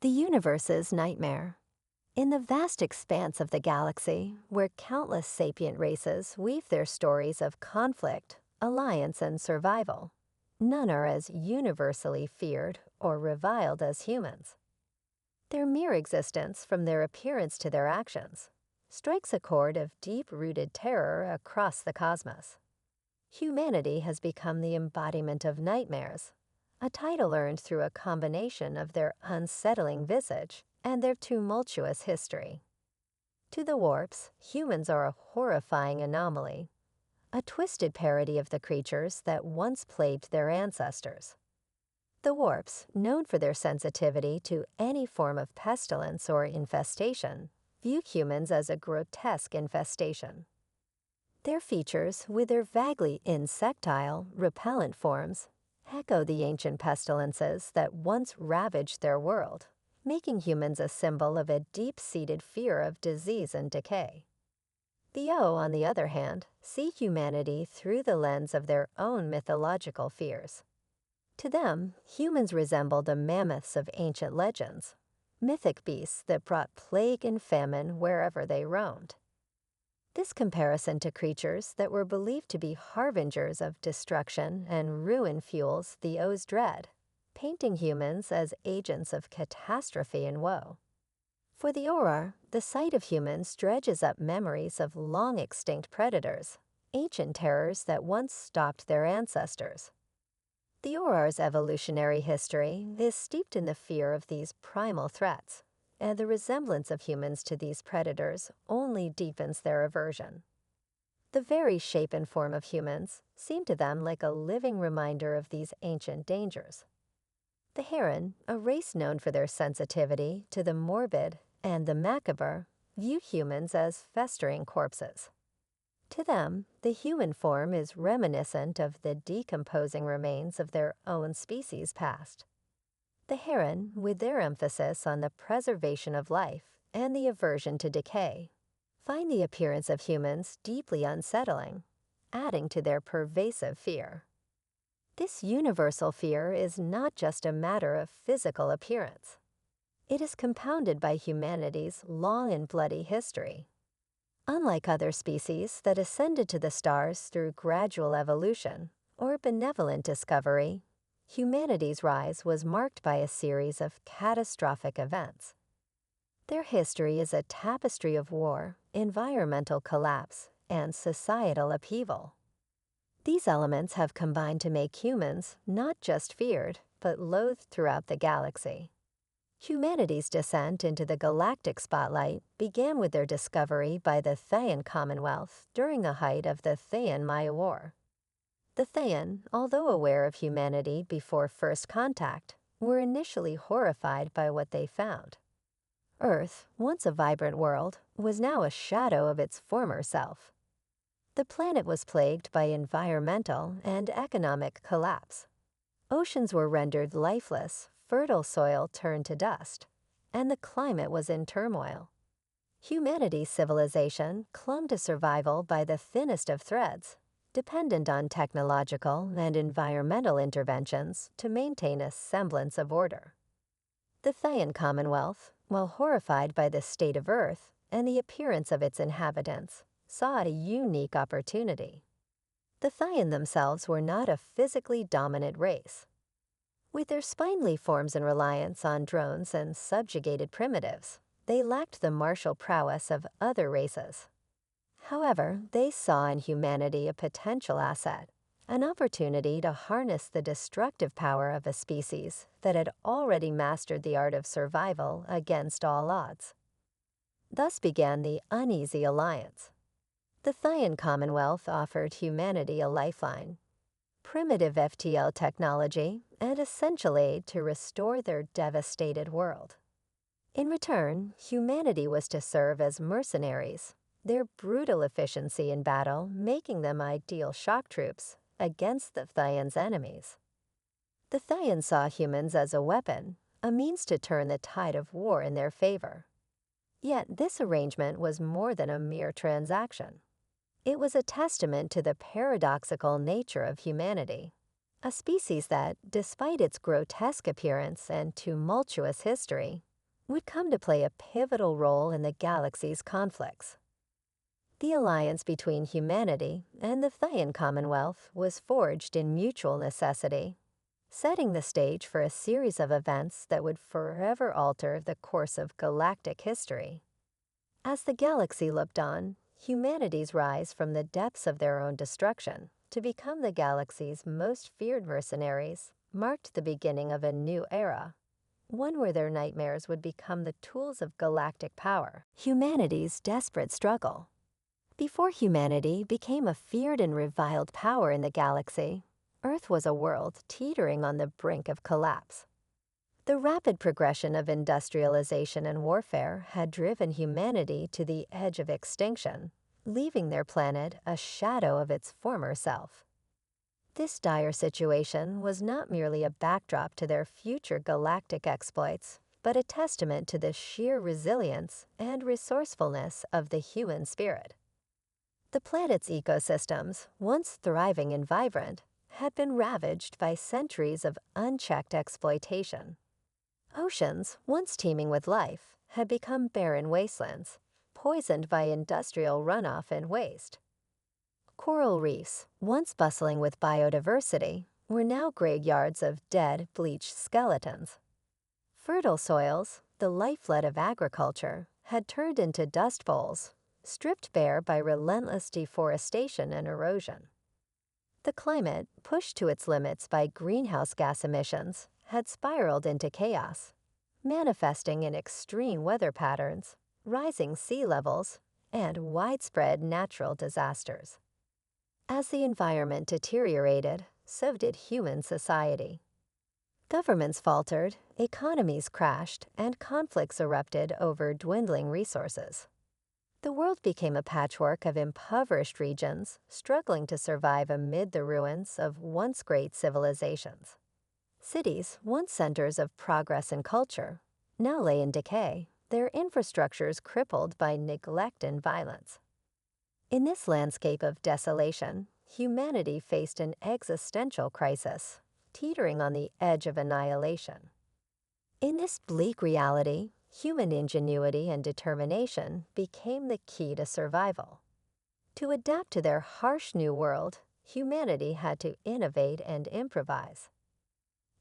The universe's nightmare. In the vast expanse of the galaxy, where countless sapient races weave their stories of conflict, alliance, and survival, none are as universally feared or reviled as humans. Their mere existence, from their appearance to their actions, strikes a chord of deep-rooted terror across the cosmos. Humanity has become the embodiment of nightmares, a title earned through a combination of their unsettling visage and their tumultuous history. To the warps, humans are a horrifying anomaly, a twisted parody of the creatures that once plagued their ancestors. The warps, known for their sensitivity to any form of pestilence or infestation, view humans as a grotesque infestation. Their features, with their vaguely insectile, repellent forms, echo the ancient pestilences that once ravaged their world, making humans a symbol of a deep-seated fear of disease and decay. The O, on the other hand, see humanity through the lens of their own mythological fears. To them, humans resemble the mammoths of ancient legends, mythic beasts that brought plague and famine wherever they roamed. This comparison to creatures that were believed to be harbingers of destruction and ruin fuels the O's dread, painting humans as agents of catastrophe and woe. For the Auror, the sight of humans dredges up memories of long-extinct predators, ancient terrors that once stopped their ancestors. The Auror's evolutionary history is steeped in the fear of these primal threats, and the resemblance of humans to these predators only deepens their aversion. The very shape and form of humans seem to them like a living reminder of these ancient dangers. The Heron, a race known for their sensitivity to the morbid, and the macabre, view humans as festering corpses. To them, the human form is reminiscent of the decomposing remains of their own species past. The Heron, with their emphasis on the preservation of life and the aversion to decay, find the appearance of humans deeply unsettling, adding to their pervasive fear. This universal fear is not just a matter of physical appearance. It is compounded by humanity's long and bloody history. Unlike other species that ascended to the stars through gradual evolution or benevolent discovery, humanity's rise was marked by a series of catastrophic events. Their history is a tapestry of war, environmental collapse, and societal upheaval. These elements have combined to make humans not just feared, but loathed throughout the galaxy. Humanity's descent into the galactic spotlight began with their discovery by the Thayan Commonwealth during the height of the Thayan-Maya War. The Thayan, although aware of humanity before first contact, were initially horrified by what they found. Earth, once a vibrant world, was now a shadow of its former self. The planet was plagued by environmental and economic collapse. Oceans were rendered lifeless, fertile soil turned to dust, and the climate was in turmoil. Humanity's civilization clung to survival by the thinnest of threads, dependent on technological and environmental interventions to maintain a semblance of order. The Thayan Commonwealth, while horrified by the state of Earth and the appearance of its inhabitants, saw a unique opportunity. The Thayan themselves were not a physically dominant race. With their spindly forms and reliance on drones and subjugated primitives, they lacked the martial prowess of other races. However, they saw in humanity a potential asset, an opportunity to harness the destructive power of a species that had already mastered the art of survival against all odds. Thus began the Uneasy Alliance. The Thayan Commonwealth offered humanity a lifeline, primitive FTL technology, and essential aid to restore their devastated world. In return, humanity was to serve as mercenaries, their brutal efficiency in battle making them ideal shock troops against the Thayan's enemies. The Thayan saw humans as a weapon, a means to turn the tide of war in their favor. Yet this arrangement was more than a mere transaction. It was a testament to the paradoxical nature of humanity, a species that, despite its grotesque appearance and tumultuous history, would come to play a pivotal role in the galaxy's conflicts. The alliance between humanity and the Thean Commonwealth was forged in mutual necessity, setting the stage for a series of events that would forever alter the course of galactic history. As the galaxy looked on, humanity's rise from the depths of their own destruction to become the galaxy's most feared mercenaries marked the beginning of a new era, one where their nightmares would become the tools of galactic power, humanity's desperate struggle. Before humanity became a feared and reviled power in the galaxy, Earth was a world teetering on the brink of collapse. The rapid progression of industrialization and warfare had driven humanity to the edge of extinction, leaving their planet a shadow of its former self. This dire situation was not merely a backdrop to their future galactic exploits, but a testament to the sheer resilience and resourcefulness of the human spirit. The planet's ecosystems, once thriving and vibrant, had been ravaged by centuries of unchecked exploitation. Oceans, once teeming with life, had become barren wastelands, poisoned by industrial runoff and waste. Coral reefs, once bustling with biodiversity, were now graveyards of dead, bleached skeletons. Fertile soils, the lifeblood of agriculture, had turned into dust bowls, stripped bare by relentless deforestation and erosion. The climate, pushed to its limits by greenhouse gas emissions, had spiraled into chaos, manifesting in extreme weather patterns, rising sea levels, and widespread natural disasters. As the environment deteriorated, so did human society. Governments faltered, economies crashed, and conflicts erupted over dwindling resources. The world became a patchwork of impoverished regions struggling to survive amid the ruins of once great civilizations. Cities, once centers of progress and culture, now lay in decay, their infrastructures crippled by neglect and violence. In this landscape of desolation, humanity faced an existential crisis, teetering on the edge of annihilation. In this bleak reality, human ingenuity and determination became the key to survival. To adapt to their harsh new world, humanity had to innovate and improvise.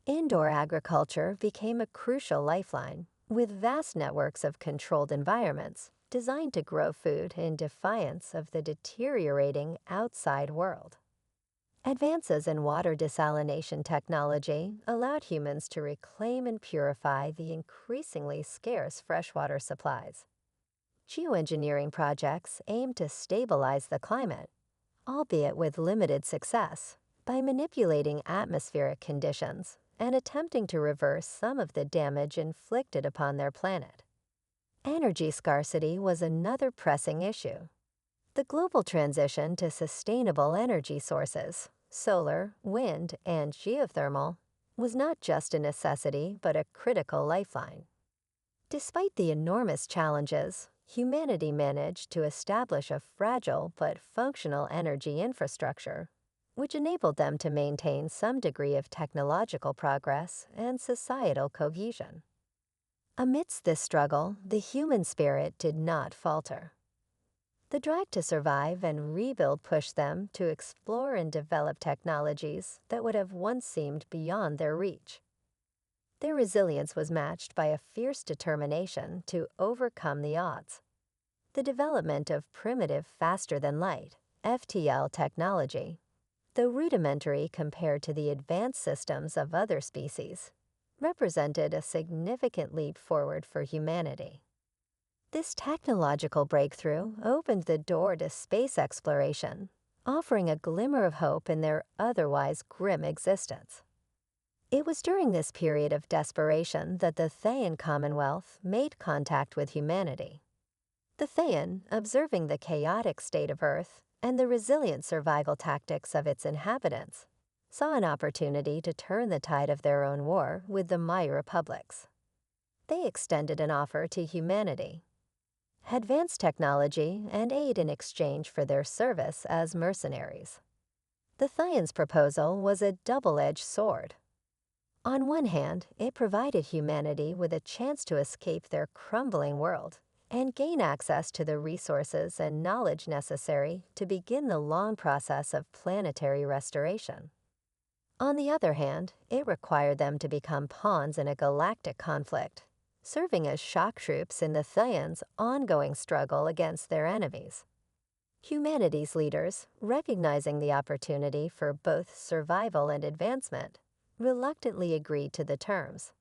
Indoor agriculture became a crucial lifeline, with vast networks of controlled environments designed to grow food in defiance of the deteriorating outside world. Advances in water desalination technology allowed humans to reclaim and purify the increasingly scarce freshwater supplies. Geoengineering projects aimed to stabilize the climate, albeit with limited success, by manipulating atmospheric conditions and attempting to reverse some of the damage inflicted upon their planet. Energy scarcity was another pressing issue. The global transition to sustainable energy sources, solar, wind, and geothermal, was not just a necessity but a critical lifeline. Despite the enormous challenges, humanity managed to establish a fragile but functional energy infrastructure, which enabled them to maintain some degree of technological progress and societal cohesion. Amidst this struggle, the human spirit did not falter. The drive to survive and rebuild pushed them to explore and develop technologies that would have once seemed beyond their reach. Their resilience was matched by a fierce determination to overcome the odds. The development of primitive faster-than-light, FTL technology, though rudimentary compared to the advanced systems of other species, represented a significant leap forward for humanity. This technological breakthrough opened the door to space exploration, offering a glimmer of hope in their otherwise grim existence. It was during this period of desperation that the Thean Commonwealth made contact with humanity. The Thean, observing the chaotic state of Earth and the resilient survival tactics of its inhabitants, saw an opportunity to turn the tide of their own war with the Maya republics. They extended an offer to humanity: advanced technology and aid in exchange for their service as mercenaries. The Theans' proposal was a double-edged sword. On one hand, it provided humanity with a chance to escape their crumbling world and gain access to the resources and knowledge necessary to begin the long process of planetary restoration. On the other hand, it required them to become pawns in a galactic conflict, serving as shock troops in the Thayans' ongoing struggle against their enemies. Humanity's leaders, recognizing the opportunity for both survival and advancement, reluctantly agreed to the terms.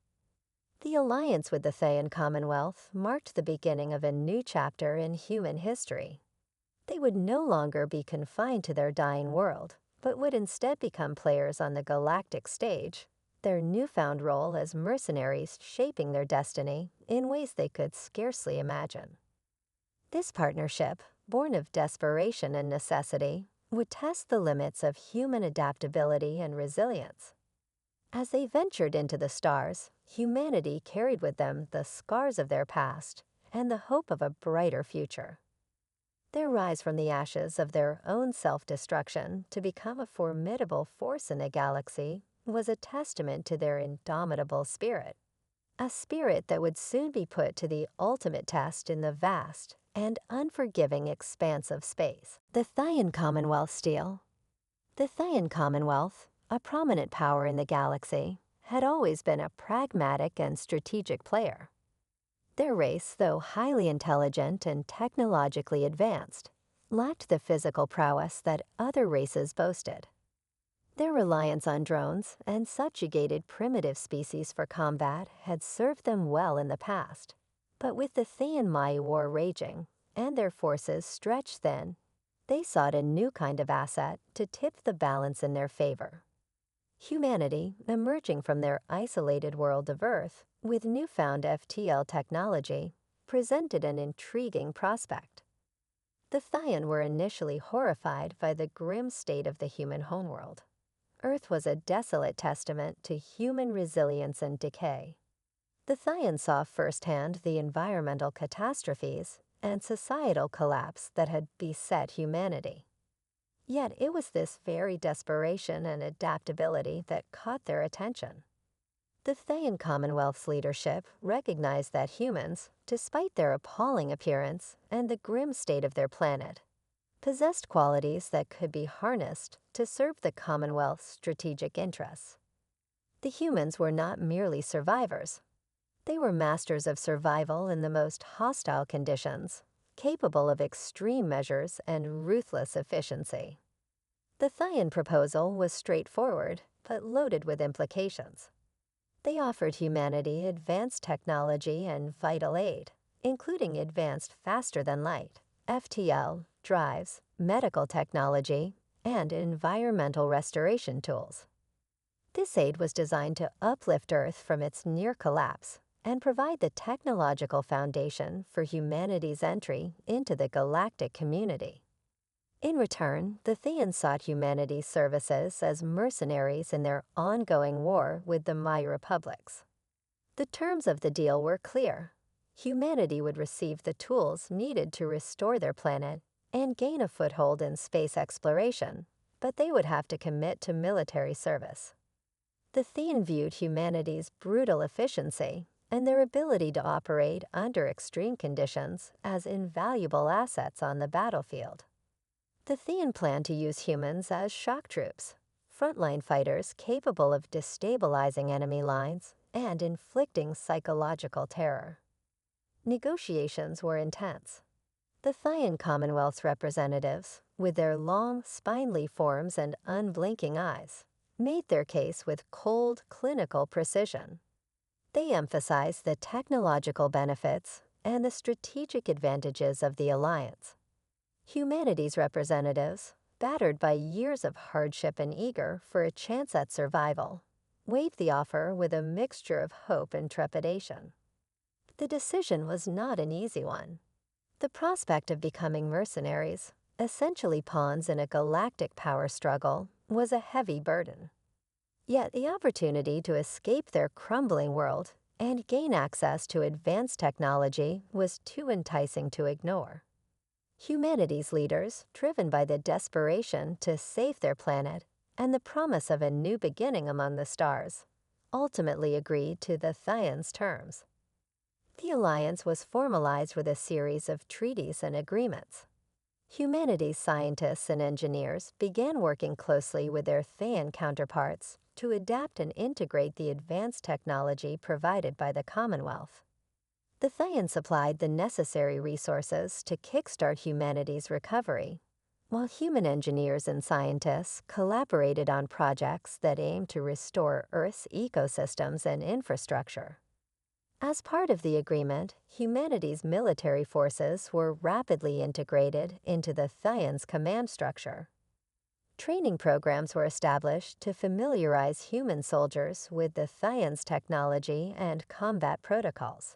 The alliance with the Thayan Commonwealth marked the beginning of a new chapter in human history. They would no longer be confined to their dying world, but would instead become players on the galactic stage, their newfound role as mercenaries shaping their destiny in ways they could scarcely imagine. This partnership, born of desperation and necessity, would test the limits of human adaptability and resilience. As they ventured into the stars, humanity carried with them the scars of their past and the hope of a brighter future. Their rise from the ashes of their own self-destruction to become a formidable force in the galaxy was a testament to their indomitable spirit, a spirit that would soon be put to the ultimate test in the vast and unforgiving expanse of space. The Thayan Commonwealth Steel. The Thayan Commonwealth, a prominent power in the galaxy, had always been a pragmatic and strategic player. Their race, though highly intelligent and technologically advanced, lacked the physical prowess that other races boasted. Their reliance on drones and subjugated primitive species for combat had served them well in the past, but with the Thayan-Mai War raging and their forces stretched thin, they sought a new kind of asset to tip the balance in their favor. Humanity, emerging from their isolated world of Earth with newfound FTL technology, presented an intriguing prospect. The Thayan were initially horrified by the grim state of the human homeworld. Earth was a desolate testament to human resilience and decay. The Thayan saw firsthand the environmental catastrophes and societal collapse that had beset humanity. Yet it was this very desperation and adaptability that caught their attention. The Thayan Commonwealth's leadership recognized that humans, despite their appalling appearance and the grim state of their planet, possessed qualities that could be harnessed to serve the Commonwealth's strategic interests. The humans were not merely survivors. They were masters of survival in the most hostile conditions, capable of extreme measures and ruthless efficiency. The Thayan proposal was straightforward, but loaded with implications. They offered humanity advanced technology and vital aid, including advanced faster-than-light, FTL, drives, medical technology, and environmental restoration tools. This aid was designed to uplift Earth from its near collapse and provide the technological foundation for humanity's entry into the galactic community. In return, the Thayans sought humanity's services as mercenaries in their ongoing war with the Mai republics. The terms of the deal were clear. Humanity would receive the tools needed to restore their planet and gain a foothold in space exploration, but they would have to commit to military service. The Thean viewed humanity's brutal efficiency and their ability to operate under extreme conditions as invaluable assets on the battlefield. The Thean planned to use humans as shock troops, frontline fighters capable of destabilizing enemy lines and inflicting psychological terror. Negotiations were intense. The Thayan Commonwealth's representatives, with their long, spindly forms and unblinking eyes, made their case with cold, clinical precision. They emphasized the technological benefits and the strategic advantages of the alliance. Humanity's representatives, battered by years of hardship and eager for a chance at survival, weighed the offer with a mixture of hope and trepidation. The decision was not an easy one. The prospect of becoming mercenaries, essentially pawns in a galactic power struggle, was a heavy burden. Yet the opportunity to escape their crumbling world and gain access to advanced technology was too enticing to ignore. Humanity's leaders, driven by the desperation to save their planet and the promise of a new beginning among the stars, ultimately agreed to the Thayans' terms. The alliance was formalized with a series of treaties and agreements. Humanity's scientists and engineers began working closely with their Thayan counterparts to adapt and integrate the advanced technology provided by the Commonwealth. The Thayan supplied the necessary resources to kickstart humanity's recovery, while human engineers and scientists collaborated on projects that aimed to restore Earth's ecosystems and infrastructure. As part of the agreement, humanity's military forces were rapidly integrated into the Thayans' command structure. Training programs were established to familiarize human soldiers with the Thayans' technology and combat protocols.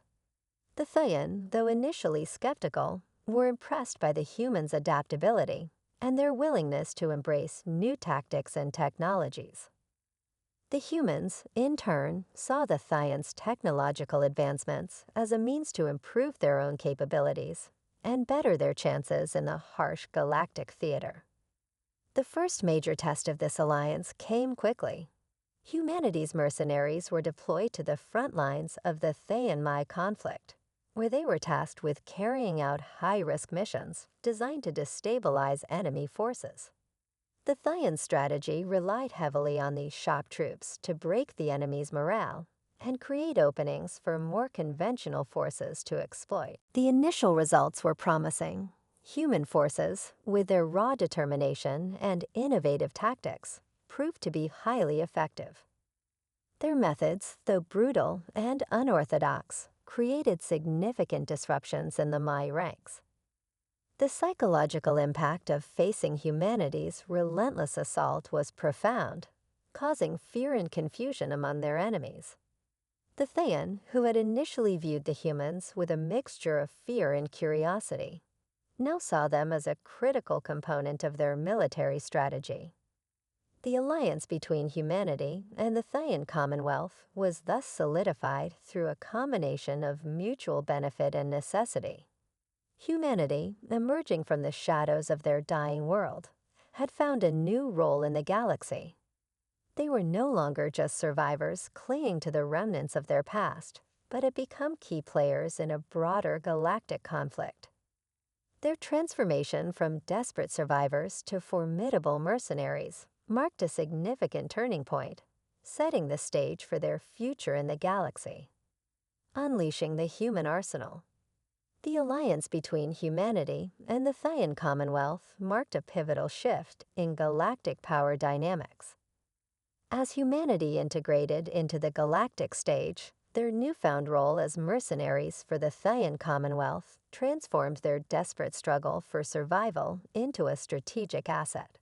The Thayan, though initially skeptical, were impressed by the humans' adaptability and their willingness to embrace new tactics and technologies. The humans, in turn, saw the Thayans' technological advancements as a means to improve their own capabilities and better their chances in the harsh galactic theater. The first major test of this alliance came quickly. Humanity's mercenaries were deployed to the front lines of the Thayan-Mai conflict, where they were tasked with carrying out high-risk missions designed to destabilize enemy forces. The Thayan strategy relied heavily on these shock troops to break the enemy's morale and create openings for more conventional forces to exploit. The initial results were promising. Human forces, with their raw determination and innovative tactics, proved to be highly effective. Their methods, though brutal and unorthodox, created significant disruptions in the Mai ranks. The psychological impact of facing humanity's relentless assault was profound, causing fear and confusion among their enemies. The Thayan, who had initially viewed the humans with a mixture of fear and curiosity, now saw them as a critical component of their military strategy. The alliance between humanity and the Thayan Commonwealth was thus solidified through a combination of mutual benefit and necessity. Humanity, emerging from the shadows of their dying world, had found a new role in the galaxy. They were no longer just survivors clinging to the remnants of their past, but had become key players in a broader galactic conflict. Their transformation from desperate survivors to formidable mercenaries marked a significant turning point, setting the stage for their future in the galaxy. Unleashing the human arsenal. The alliance between humanity and the Thayan Commonwealth marked a pivotal shift in galactic power dynamics. As humanity integrated into the galactic stage, their newfound role as mercenaries for the Thayan Commonwealth transformed their desperate struggle for survival into a strategic asset.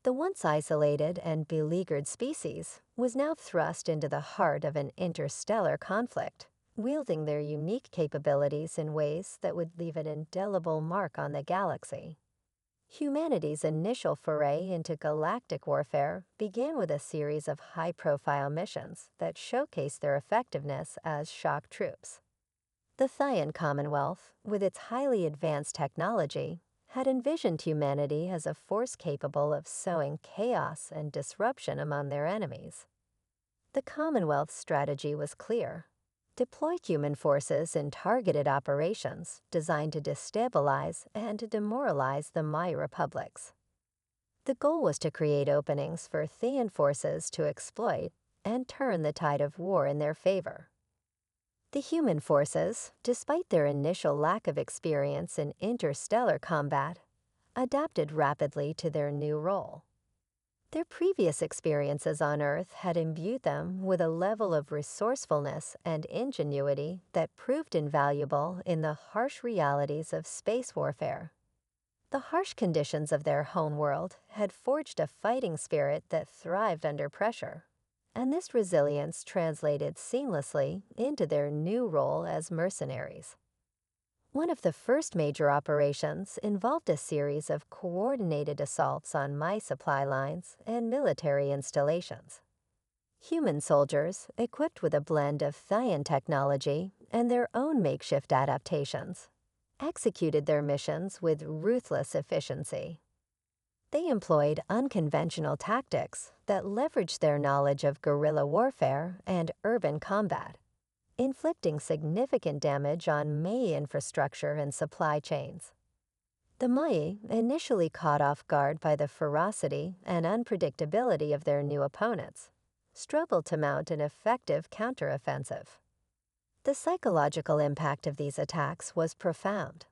The once isolated and beleaguered species was now thrust into the heart of an interstellar conflict, wielding their unique capabilities in ways that would leave an indelible mark on the galaxy. Humanity's initial foray into galactic warfare began with a series of high-profile missions that showcased their effectiveness as shock troops. The Thayan Commonwealth, with its highly advanced technology, had envisioned humanity as a force capable of sowing chaos and disruption among their enemies. The Commonwealth's strategy was clear. Deploy human forces in targeted operations designed to destabilize and demoralize the Mai republics. The goal was to create openings for Thayan forces to exploit and turn the tide of war in their favor. The human forces, despite their initial lack of experience in interstellar combat, adapted rapidly to their new role. Their previous experiences on Earth had imbued them with a level of resourcefulness and ingenuity that proved invaluable in the harsh realities of space warfare. The harsh conditions of their homeworld had forged a fighting spirit that thrived under pressure, and this resilience translated seamlessly into their new role as mercenaries. One of the first major operations involved a series of coordinated assaults on Mai supply lines and military installations. Human soldiers, equipped with a blend of Thayan technology and their own makeshift adaptations, executed their missions with ruthless efficiency. They employed unconventional tactics that leveraged their knowledge of guerrilla warfare and urban combat, inflicting significant damage on Maya infrastructure and supply chains. The Maya, initially caught off guard by the ferocity and unpredictability of their new opponents, struggled to mount an effective counteroffensive. The psychological impact of these attacks was profound.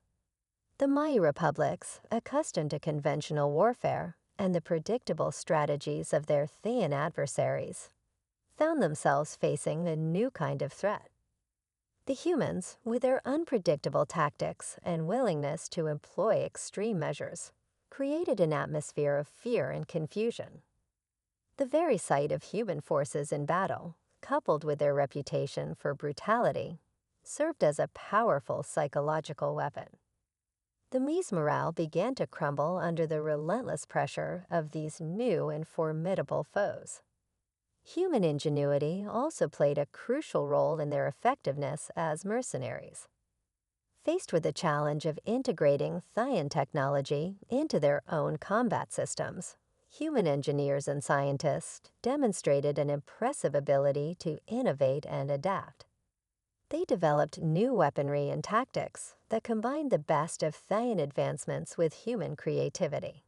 The Maya republics, accustomed to conventional warfare and the predictable strategies of their Thean adversaries, found themselves facing a new kind of threat. The humans, with their unpredictable tactics and willingness to employ extreme measures, created an atmosphere of fear and confusion. The very sight of human forces in battle, coupled with their reputation for brutality, served as a powerful psychological weapon. The Maya's morale began to crumble under the relentless pressure of these new and formidable foes. Human ingenuity also played a crucial role in their effectiveness as mercenaries. Faced with the challenge of integrating Thean technology into their own combat systems, human engineers and scientists demonstrated an impressive ability to innovate and adapt. They developed new weaponry and tactics that combined the best of Thean advancements with human creativity.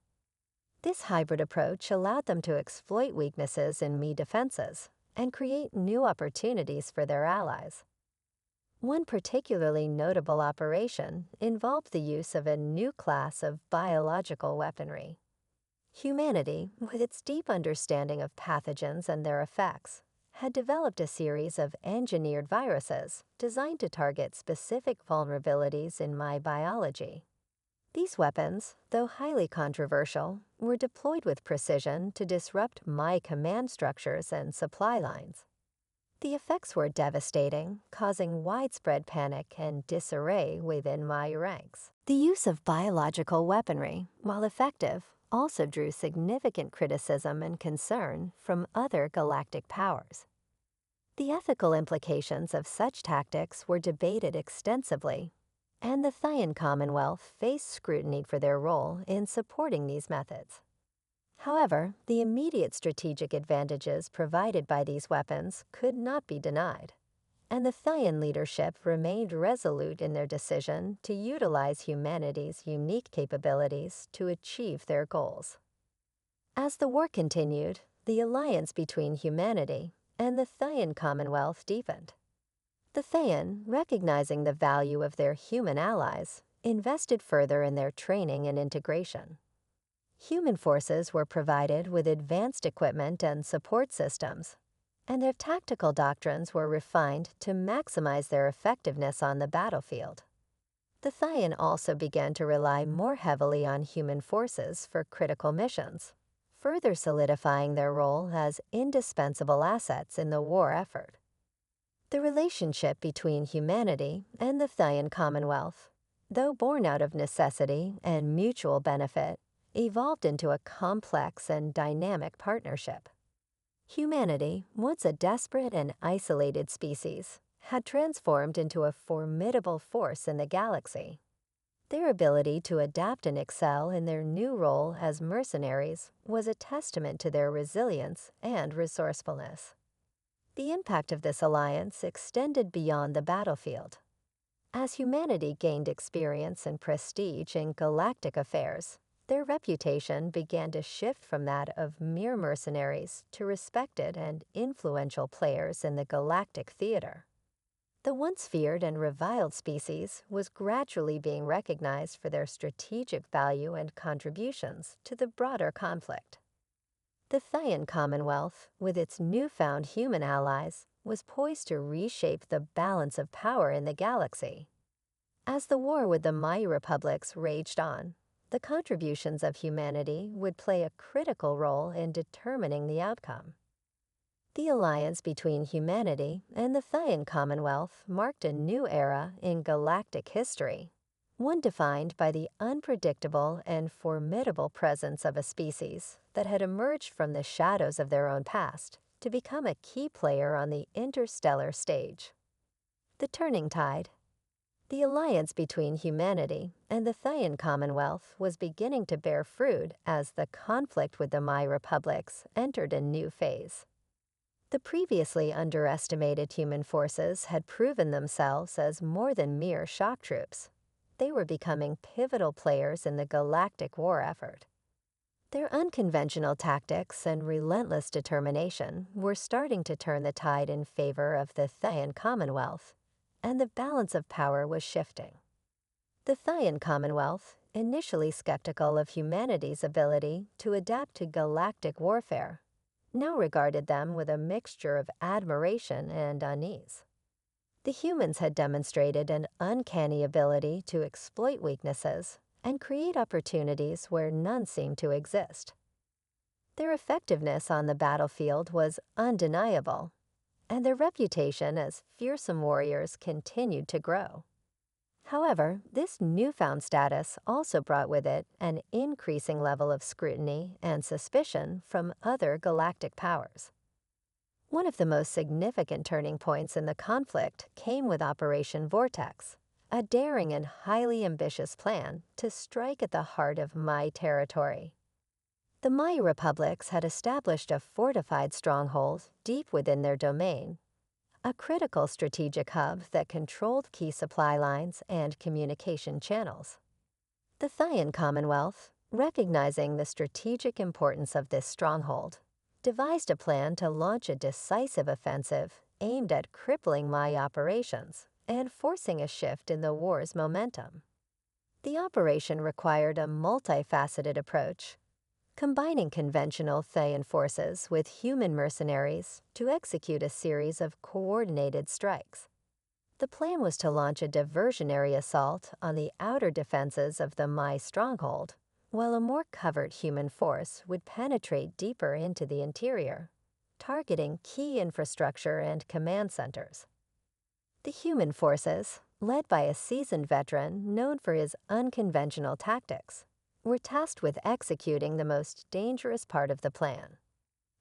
This hybrid approach allowed them to exploit weaknesses in Maya defenses and create new opportunities for their allies. One particularly notable operation involved the use of a new class of biological weaponry. Humanity, with its deep understanding of pathogens and their effects, had developed a series of engineered viruses designed to target specific vulnerabilities in Maya biology. These weapons, though highly controversial, were deployed with precision to disrupt Maya command structures and supply lines. The effects were devastating, causing widespread panic and disarray within Maya ranks. The use of biological weaponry, while effective, also drew significant criticism and concern from other galactic powers. The ethical implications of such tactics were debated extensively, and the Thean Commonwealth faced scrutiny for their role in supporting these methods. However, the immediate strategic advantages provided by these weapons could not be denied, and the Thean leadership remained resolute in their decision to utilize humanity's unique capabilities to achieve their goals. As the war continued, the alliance between humanity and the Thean Commonwealth deepened. The Thean, recognizing the value of their human allies, invested further in their training and integration. Human forces were provided with advanced equipment and support systems, and their tactical doctrines were refined to maximize their effectiveness on the battlefield. The Thean also began to rely more heavily on human forces for critical missions, further solidifying their role as indispensable assets in the war effort. The relationship between humanity and the Thean Commonwealth, though born out of necessity and mutual benefit, evolved into a complex and dynamic partnership. Humanity, once a desperate and isolated species, had transformed into a formidable force in the galaxy. Their ability to adapt and excel in their new role as mercenaries was a testament to their resilience and resourcefulness. The impact of this alliance extended beyond the battlefield. As humanity gained experience and prestige in galactic affairs, their reputation began to shift from that of mere mercenaries to respected and influential players in the galactic theater. The once feared and reviled species was gradually being recognized for their strategic value and contributions to the broader conflict. The Thean Commonwealth, with its newfound human allies, was poised to reshape the balance of power in the galaxy. As the war with the Maya republics raged on, the contributions of humanity would play a critical role in determining the outcome. The alliance between humanity and the Thean Commonwealth marked a new era in galactic history, one defined by the unpredictable and formidable presence of a species that had emerged from the shadows of their own past to become a key player on the interstellar stage. The turning tide. The alliance between humanity and the Thayan Commonwealth was beginning to bear fruit as the conflict with the Mai republics entered a new phase. The previously underestimated human forces had proven themselves as more than mere shock troops. They were becoming pivotal players in the galactic war effort. Their unconventional tactics and relentless determination were starting to turn the tide in favor of the Thayan Commonwealth, and the balance of power was shifting. The Thayan Commonwealth, initially skeptical of humanity's ability to adapt to galactic warfare, now regarded them with a mixture of admiration and unease. The humans had demonstrated an uncanny ability to exploit weaknesses and create opportunities where none seemed to exist. Their effectiveness on the battlefield was undeniable, and their reputation as fearsome warriors continued to grow. However, this newfound status also brought with it an increasing level of scrutiny and suspicion from other galactic powers. One of the most significant turning points in the conflict came with Operation Vortex, a daring and highly ambitious plan to strike at the heart of Mai territory. The Mai republics had established a fortified stronghold deep within their domain, a critical strategic hub that controlled key supply lines and communication channels. The Thayan Commonwealth, recognizing the strategic importance of this stronghold, devised a plan to launch a decisive offensive aimed at crippling Mai operations and forcing a shift in the war's momentum. The operation required a multifaceted approach, combining conventional Thayan forces with human mercenaries to execute a series of coordinated strikes. The plan was to launch a diversionary assault on the outer defenses of the Mai stronghold, while a more covert human force would penetrate deeper into the interior, targeting key infrastructure and command centers. The human forces, led by a seasoned veteran known for his unconventional tactics, were tasked with executing the most dangerous part of the plan.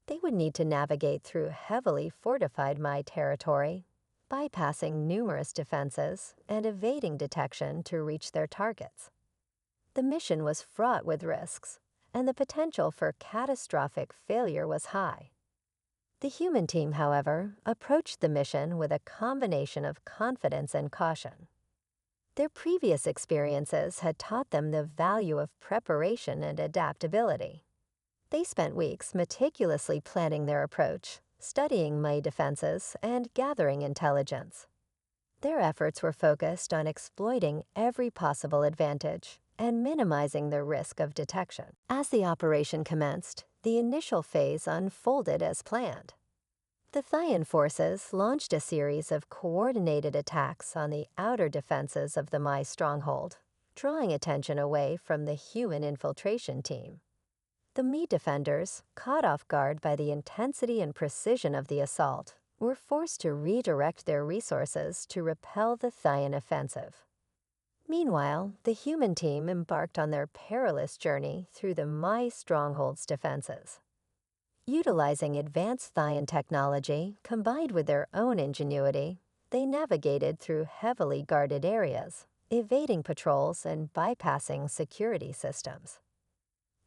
They would need to navigate through heavily fortified Mai territory, bypassing numerous defenses and evading detection to reach their targets. The mission was fraught with risks, and the potential for catastrophic failure was high. The human team, however, approached the mission with a combination of confidence and caution. Their previous experiences had taught them the value of preparation and adaptability. They spent weeks meticulously planning their approach, studying Mai defenses, and gathering intelligence. Their efforts were focused on exploiting every possible advantage and minimizing the risk of detection. As the operation commenced, the initial phase unfolded as planned. The Thayan forces launched a series of coordinated attacks on the outer defenses of the Mai stronghold, drawing attention away from the human infiltration team. The Mai defenders, caught off guard by the intensity and precision of the assault, were forced to redirect their resources to repel the Thayan offensive. Meanwhile, the human team embarked on their perilous journey through the Mai stronghold's defenses. Utilizing advanced Thayan technology combined with their own ingenuity, they navigated through heavily guarded areas, evading patrols and bypassing security systems.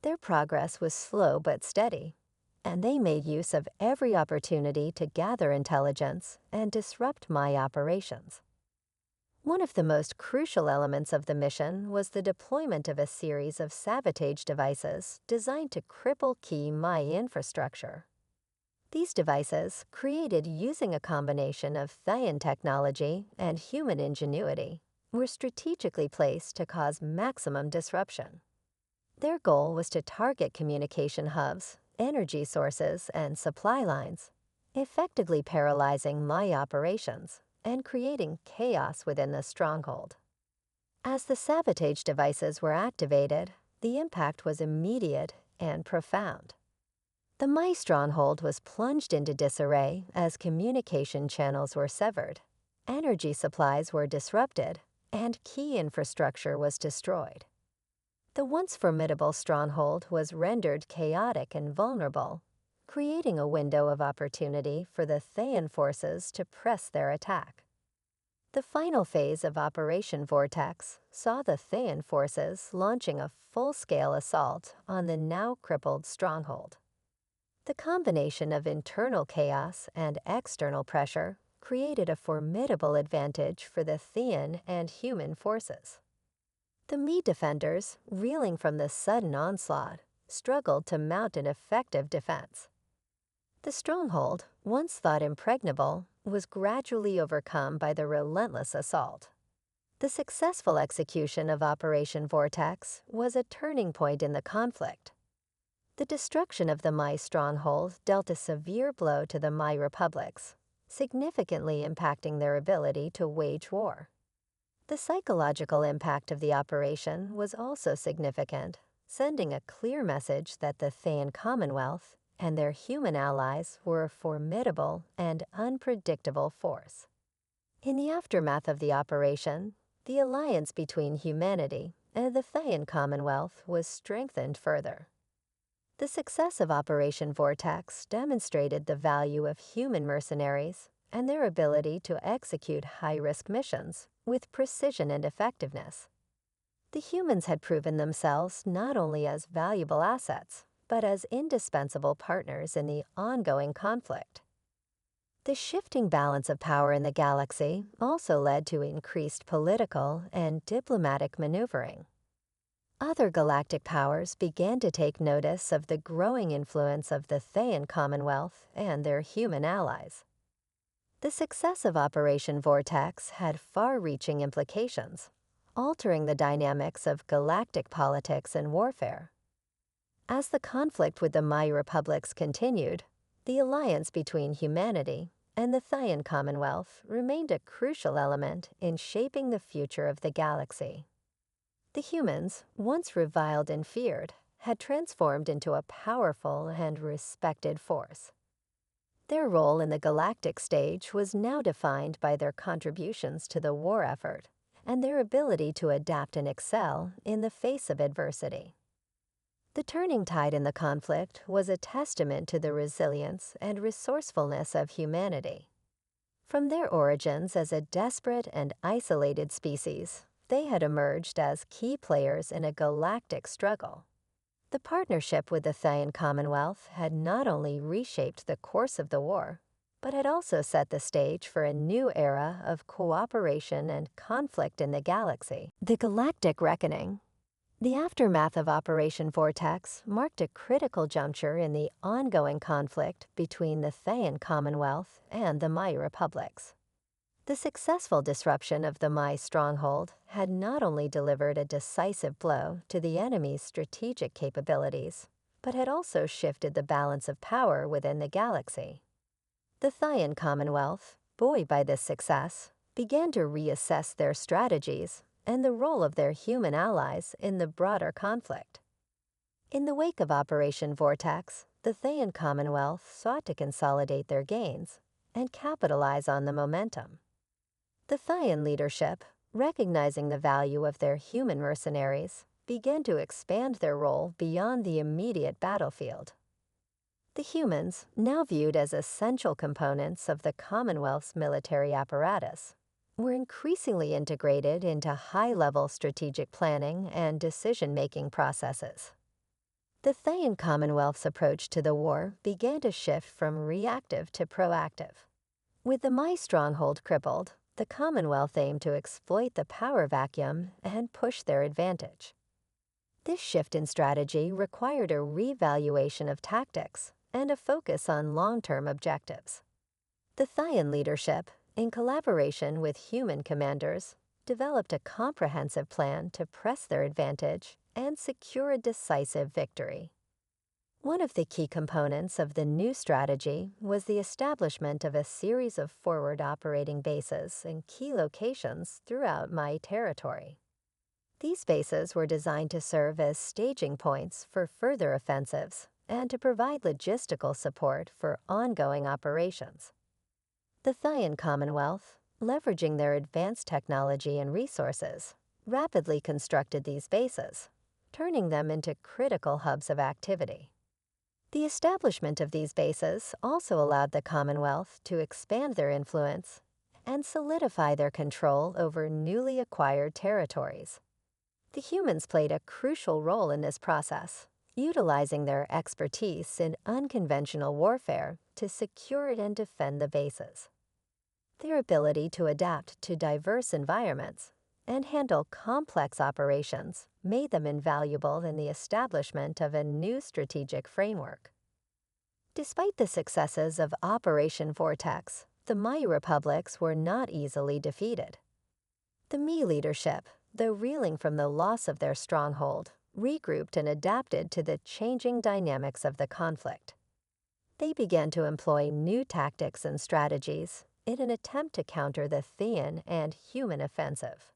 Their progress was slow but steady, and they made use of every opportunity to gather intelligence and disrupt Mai operations. One of the most crucial elements of the mission was the deployment of a series of sabotage devices designed to cripple key Mai infrastructure. These devices, created using a combination of Thayan technology and human ingenuity, were strategically placed to cause maximum disruption. Their goal was to target communication hubs, energy sources, and supply lines, effectively paralyzing Mai operations and creating chaos within the stronghold. As the sabotage devices were activated, the impact was immediate and profound. The Mai stronghold was plunged into disarray as communication channels were severed, energy supplies were disrupted, and key infrastructure was destroyed. The once formidable stronghold was rendered chaotic and vulnerable, creating a window of opportunity for the Thayan forces to press their attack. The final phase of Operation Vortex saw the Thean forces launching a full-scale assault on the now crippled stronghold. The combination of internal chaos and external pressure created a formidable advantage for the Thean and human forces. The Mii defenders, reeling from the sudden onslaught, struggled to mount an effective defense. The stronghold, once thought impregnable, was gradually overcome by the relentless assault. The successful execution of Operation Vortex was a turning point in the conflict. The destruction of the Mii stronghold dealt a severe blow to the Mii republics, significantly impacting their ability to wage war. The psychological impact of the operation was also significant, sending a clear message that the Thean Commonwealth and their human allies were a formidable and unpredictable force. In the aftermath of the operation, the alliance between humanity and the Thean Commonwealth was strengthened further. The success of Operation Vortex demonstrated the value of human mercenaries and their ability to execute high-risk missions with precision and effectiveness. The humans had proven themselves not only as valuable assets, but as indispensable partners in the ongoing conflict. The shifting balance of power in the galaxy also led to increased political and diplomatic maneuvering. Other galactic powers began to take notice of the growing influence of the Thean Commonwealth and their human allies. The success of Operation Vortex had far-reaching implications, altering the dynamics of galactic politics and warfare. As the conflict with the Mii republics continued, the alliance between humanity and the Thean Commonwealth remained a crucial element in shaping the future of the galaxy. The humans, once reviled and feared, had transformed into a powerful and respected force. Their role in the galactic stage was now defined by their contributions to the war effort and their ability to adapt and excel in the face of adversity. The turning tide in the conflict was a testament to the resilience and resourcefulness of humanity. From their origins as a desperate and isolated species, they had emerged as key players in a galactic struggle. The partnership with the Thean Commonwealth had not only reshaped the course of the war, but had also set the stage for a new era of cooperation and conflict in the galaxy. The Galactic Reckoning. The aftermath of Operation Vortex marked a critical juncture in the ongoing conflict between the Thean Commonwealth and the Mii republics. The successful disruption of the Mii stronghold had not only delivered a decisive blow to the enemy's strategic capabilities, but had also shifted the balance of power within the galaxy. The Thean Commonwealth, buoyed by this success, began to reassess their strategies and the role of their human allies in the broader conflict. In the wake of Operation Vortex, the Thean Commonwealth sought to consolidate their gains and capitalize on the momentum. The Thean leadership, recognizing the value of their human mercenaries, began to expand their role beyond the immediate battlefield. The humans, now viewed as essential components of the Commonwealth's military apparatus, were increasingly integrated into high-level strategic planning and decision-making processes. The Thean Commonwealth's approach to the war began to shift from reactive to proactive. With the Mii stronghold crippled, the Commonwealth aimed to exploit the power vacuum and push their advantage. This shift in strategy required a reevaluation of tactics and a focus on long-term objectives. The Thean leadership, in collaboration with human commanders, developed a comprehensive plan to press their advantage and secure a decisive victory. One of the key components of the new strategy was the establishment of a series of forward operating bases in key locations throughout Mii territory. These bases were designed to serve as staging points for further offensives and to provide logistical support for ongoing operations. The Thean Commonwealth, leveraging their advanced technology and resources, rapidly constructed these bases, turning them into critical hubs of activity. The establishment of these bases also allowed the Commonwealth to expand their influence and solidify their control over newly acquired territories. The humans played a crucial role in this process, utilizing their expertise in unconventional warfare to secure and defend the bases. Their ability to adapt to diverse environments and handle complex operations made them invaluable in the establishment of a new strategic framework. Despite the successes of Operation Vortex, the Maya republics were not easily defeated. The Mii leadership, though reeling from the loss of their stronghold, regrouped and adapted to the changing dynamics of the conflict. They began to employ new tactics and strategies in an attempt to counter the Thean and human offensive.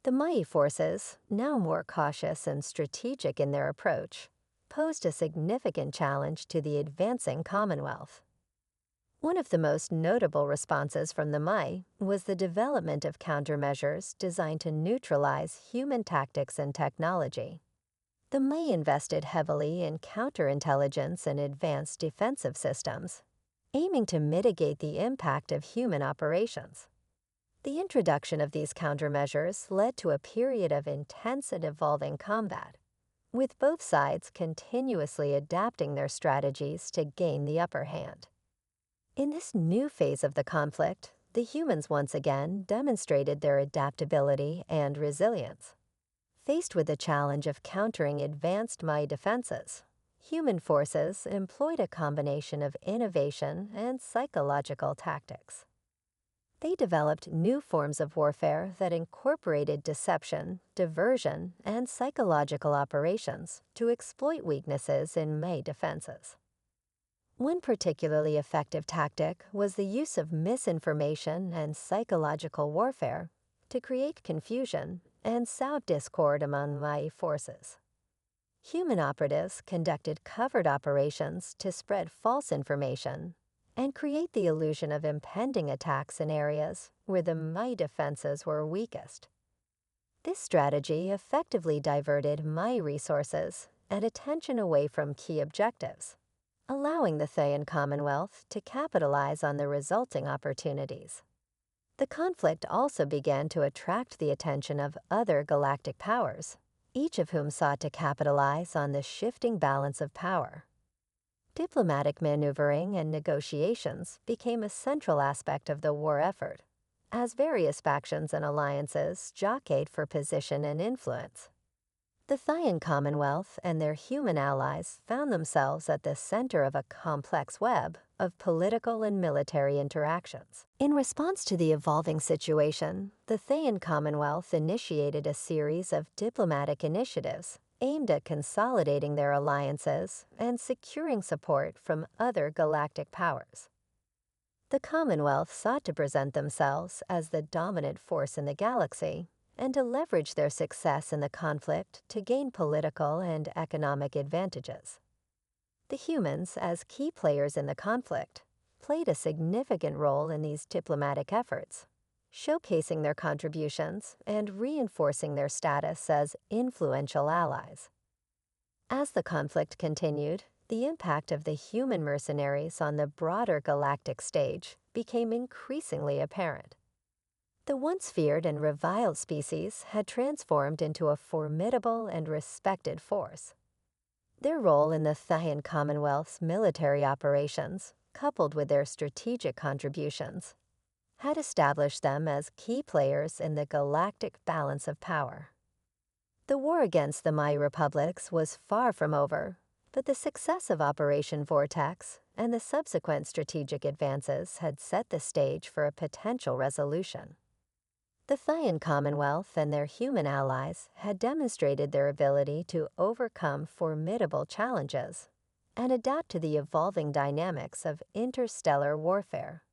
The Maya forces, now more cautious and strategic in their approach, posed a significant challenge to the advancing Commonwealth. One of the most notable responses from the Maya was the development of countermeasures designed to neutralize human tactics and technology. The Maya invested heavily in counterintelligence and advanced defensive systems, aiming to mitigate the impact of human operations. The introduction of these countermeasures led to a period of intense and evolving combat, with both sides continuously adapting their strategies to gain the upper hand. In this new phase of the conflict, the humans once again demonstrated their adaptability and resilience. Faced with the challenge of countering advanced Maya defenses, human forces employed a combination of innovation and psychological tactics. They developed new forms of warfare that incorporated deception, diversion, and psychological operations to exploit weaknesses in Maya defenses. One particularly effective tactic was the use of misinformation and psychological warfare to create confusion and sow discord among Maya forces. Human operatives conducted covert operations to spread false information and create the illusion of impending attacks in areas where the Maya defenses were weakest. This strategy effectively diverted Maya resources and attention away from key objectives, allowing the Thean Commonwealth to capitalize on the resulting opportunities. The conflict also began to attract the attention of other galactic powers, each of whom sought to capitalize on the shifting balance of power. Diplomatic maneuvering and negotiations became a central aspect of the war effort, as various factions and alliances jockeyed for position and influence. The Thean Commonwealth and their human allies found themselves at the center of a complex web of political and military interactions. In response to the evolving situation, the Thean Commonwealth initiated a series of diplomatic initiatives aimed at consolidating their alliances and securing support from other galactic powers. The Commonwealth sought to present themselves as the dominant force in the galaxy and to leverage their success in the conflict to gain political and economic advantages. The humans, as key players in the conflict, played a significant role in these diplomatic efforts, showcasing their contributions and reinforcing their status as influential allies. As the conflict continued, the impact of the human mercenaries on the broader galactic stage became increasingly apparent. The once feared and reviled species had transformed into a formidable and respected force. Their role in the Thean Commonwealth's military operations, coupled with their strategic contributions, had established them as key players in the galactic balance of power. The war against the Maya republics was far from over, but the success of Operation Vortex and the subsequent strategic advances had set the stage for a potential resolution. The Thean Commonwealth and their human allies had demonstrated their ability to overcome formidable challenges and adapt to the evolving dynamics of interstellar warfare.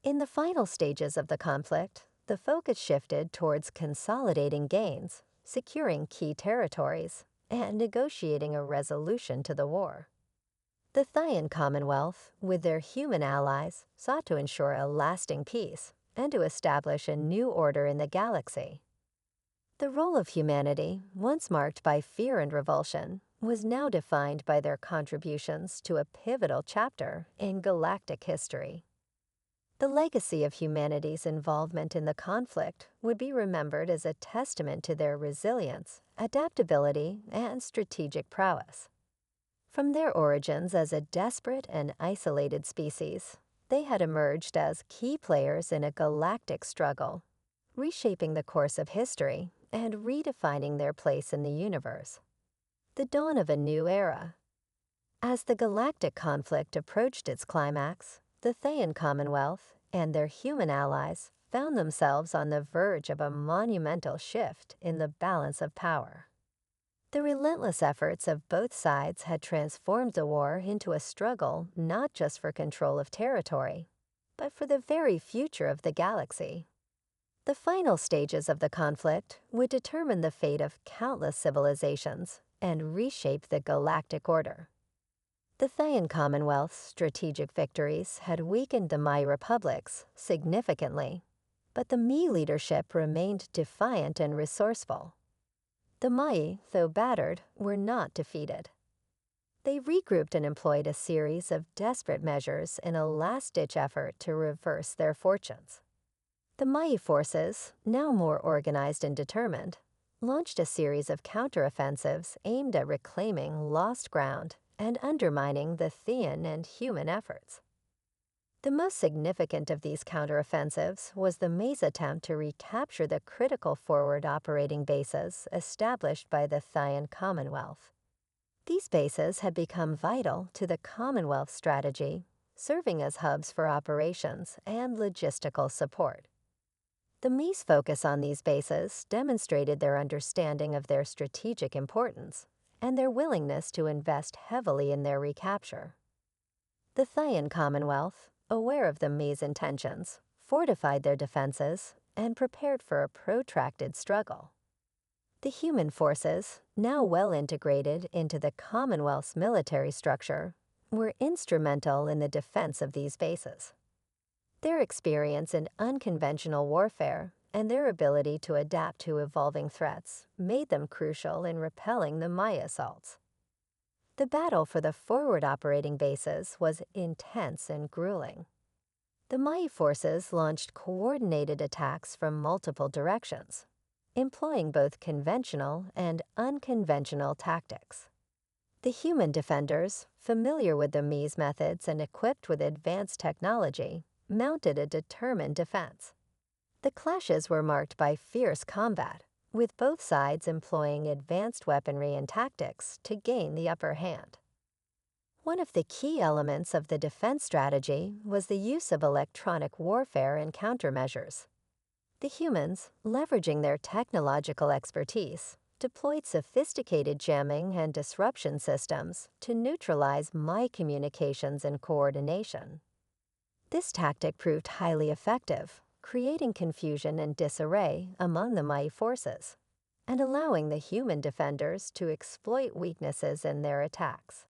In the final stages of the conflict, the focus shifted towards consolidating gains, securing key territories, and negotiating a resolution to the war. The Thean Commonwealth, with their human allies, sought to ensure a lasting peace and to establish a new order in the galaxy. The role of humanity, once marked by fear and revulsion, was now defined by their contributions to a pivotal chapter in galactic history. The legacy of humanity's involvement in the conflict would be remembered as a testament to their resilience, adaptability, and strategic prowess. From their origins as a desperate and isolated species, they had emerged as key players in a galactic struggle, reshaping the course of history and redefining their place in the universe. The dawn of a new era. As the galactic conflict approached its climax, the Thean Commonwealth and their human allies found themselves on the verge of a monumental shift in the balance of power. The relentless efforts of both sides had transformed the war into a struggle not just for control of territory, but for the very future of the galaxy. The final stages of the conflict would determine the fate of countless civilizations and reshape the galactic order. The Thean Commonwealth's strategic victories had weakened the Mai republics significantly, but the Mi leadership remained defiant and resourceful. The Mai, though battered, were not defeated. They regrouped and employed a series of desperate measures in a last-ditch effort to reverse their fortunes. The Mai forces, now more organized and determined, launched a series of counteroffensives aimed at reclaiming lost ground and undermining the Thean and human efforts. The most significant of these counteroffensives was the Mai's attempt to recapture the critical forward operating bases established by the Thean Commonwealth. These bases had become vital to the Commonwealth strategy, serving as hubs for operations and logistical support. The Mai's focus on these bases demonstrated their understanding of their strategic importance and their willingness to invest heavily in their recapture. The Thean Commonwealth, aware of the Mai's intentions, fortified their defenses and prepared for a protracted struggle. The human forces, now well integrated into the Commonwealth's military structure, were instrumental in the defense of these bases. Their experience in unconventional warfare and their ability to adapt to evolving threats made them crucial in repelling the Mai assaults. The battle for the forward operating bases was intense and grueling. The Mai forces launched coordinated attacks from multiple directions, employing both conventional and unconventional tactics. The human defenders, familiar with the Mai's methods and equipped with advanced technology, mounted a determined defense. The clashes were marked by fierce combat, with both sides employing advanced weaponry and tactics to gain the upper hand. One of the key elements of the defense strategy was the use of electronic warfare and countermeasures. The humans, leveraging their technological expertise, deployed sophisticated jamming and disruption systems to neutralize Mai communications and coordination. This tactic proved highly effective, creating confusion and disarray among the Mai forces, and allowing the human defenders to exploit weaknesses in their attacks.